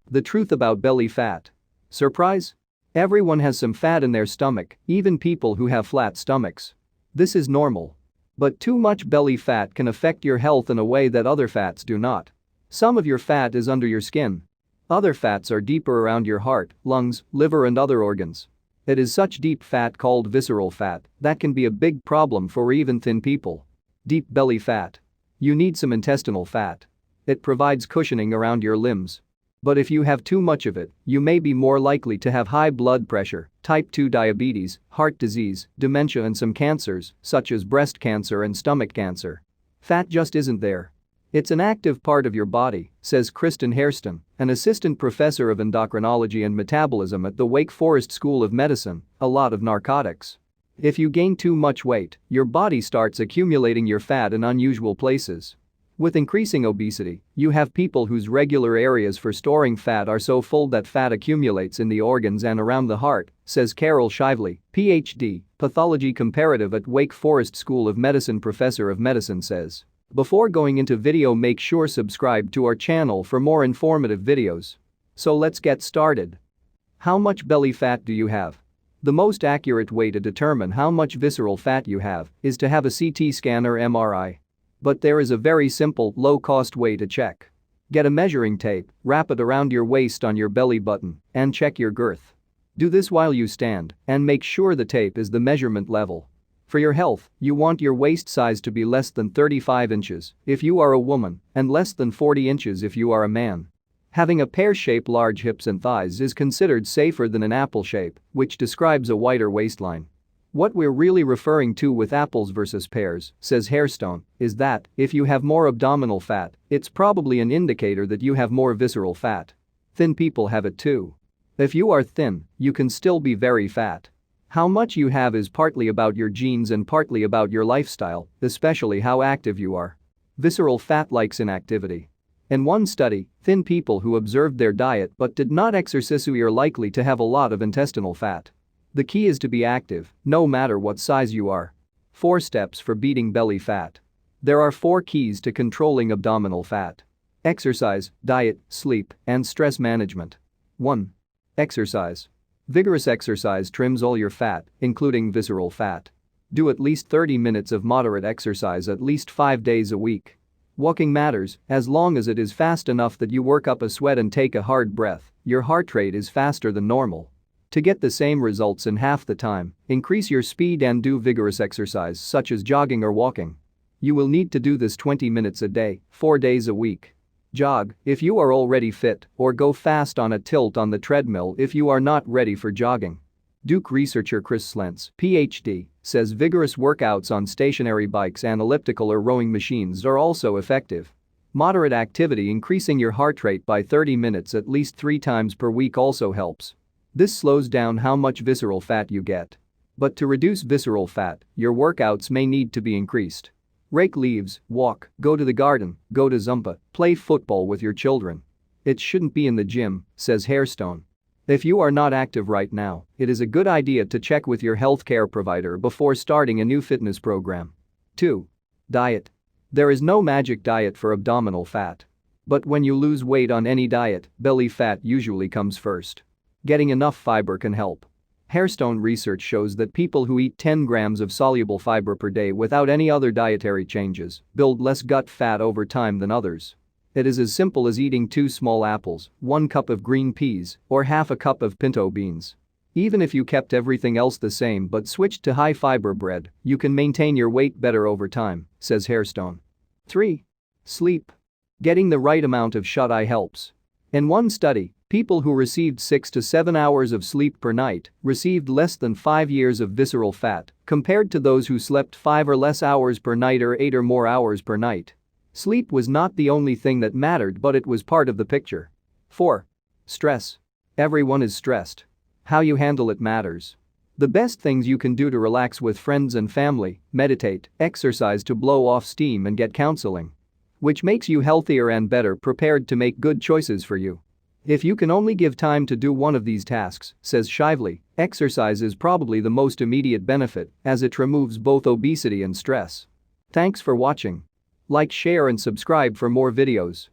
The truth about belly fat. Surprise? Everyone has some fat in their stomach, even people who have flat stomachs. This is normal. But too much belly fat can affect your health in a way that other fats do not. Some of your fat is under your skin. Other fats are deeper around your heart, lungs, liver and other organs. It is such deep fat called visceral fat that can be a big problem for even thin people. Deep belly fat. You need some intestinal fat. It provides cushioning around your limbs. But if you have too much of it, you may be more likely to have high blood pressure, type 2 diabetes, heart disease, dementia and some cancers, such as breast cancer and stomach cancer. Fat just isn't there. It's an active part of your body, says Kristen Hairston, an assistant professor of endocrinology and metabolism at the Wake Forest School of Medicine. A lot of narcotics. If you gain too much weight, your body starts accumulating your fat in unusual places. With increasing obesity, you have people whose regular areas for storing fat are so full that fat accumulates in the organs and around the heart, says Carol Shively, Ph.D., pathology comparative at Wake Forest School of Medicine. Professor of medicine says. Before going into video, make sure subscribe to our channel for more informative videos. So let's get started. How much belly fat do you have? The most accurate way to determine how much visceral fat you have is to have a CT scan or MRI. But there is a very simple, low-cost way to check. Get a measuring tape, wrap it around your waist on your belly button, and check your girth. Do this while you stand and make sure the tape is the measurement level. For your health, you want your waist size to be less than 35 inches if you are a woman and less than 40 inches if you are a man. Having a pear-shaped large hips and thighs is considered safer than an apple shape, which describes a wider waistline. What we're really referring to with apples versus pears, says Hairston, is that if you have more abdominal fat, it's probably an indicator that you have more visceral fat. Thin people have it too. If you are thin, you can still be very fat. How much you have is partly about your genes and partly about your lifestyle, especially how active you are. Visceral fat likes inactivity. In one study, thin people who observed their diet but did not exercise are likely to have a lot of intestinal fat. The key is to be active, no matter what size you are. 4 steps for beating belly fat. There are 4 keys to controlling abdominal fat. Exercise, diet, sleep, and stress management. 1. Exercise. Vigorous exercise trims all your fat, including visceral fat. Do at least 30 minutes of moderate exercise at least 5 days a week. Walking matters, as long as it is fast enough that you work up a sweat and take a hard breath. Your heart rate is faster than normal. To get the same results in half the time, increase your speed and do vigorous exercise such as jogging or walking. You will need to do this 20 minutes a day, 4 days a week. Jog if you are already fit, or go fast on a tilt on the treadmill if you are not ready for jogging. Duke researcher Chris Slentz, Ph.D., says vigorous workouts on stationary bikes and elliptical or rowing machines are also effective. Moderate activity increasing your heart rate by 30 minutes at least 3 times per week also helps. This slows down how much visceral fat you get. But to reduce visceral fat, your workouts may need to be increased. Rake leaves, walk, go to the garden, go to Zumba, play football with your children. It shouldn't be in the gym, says Hairston. If you are not active right now, it is a good idea to check with your healthcare provider before starting a new fitness program. 2. Diet. There is no magic diet for abdominal fat. But when you lose weight on any diet, belly fat usually comes first. Getting enough fiber can help. Hairston research shows that people who eat 10 grams of soluble fiber per day without any other dietary changes build less gut fat over time than others. It is as simple as eating 2 small apples, 1 cup of green peas, or half a cup of pinto beans. Even if you kept everything else the same but switched to high-fiber bread, you can maintain your weight better over time, says Hairston. 3. Sleep. Getting the right amount of shut-eye helps. In one study, people who received 6 to 7 hours of sleep per night received less than 5 years of visceral fat compared to those who slept 5 or less hours per night or 8 or more hours per night. Sleep was not the only thing that mattered, but it was part of the picture. 4. Stress. Everyone is stressed. How you handle it matters. The best things you can do to relax with friends and family: meditate, exercise to blow off steam, and get counseling. Which makes you healthier and better prepared to make good choices for you. If you can only give time to do one of these tasks, says Shively, exercise is probably the most immediate benefit as it removes both obesity and stress. Thanks for watching. Like, share and subscribe for more videos.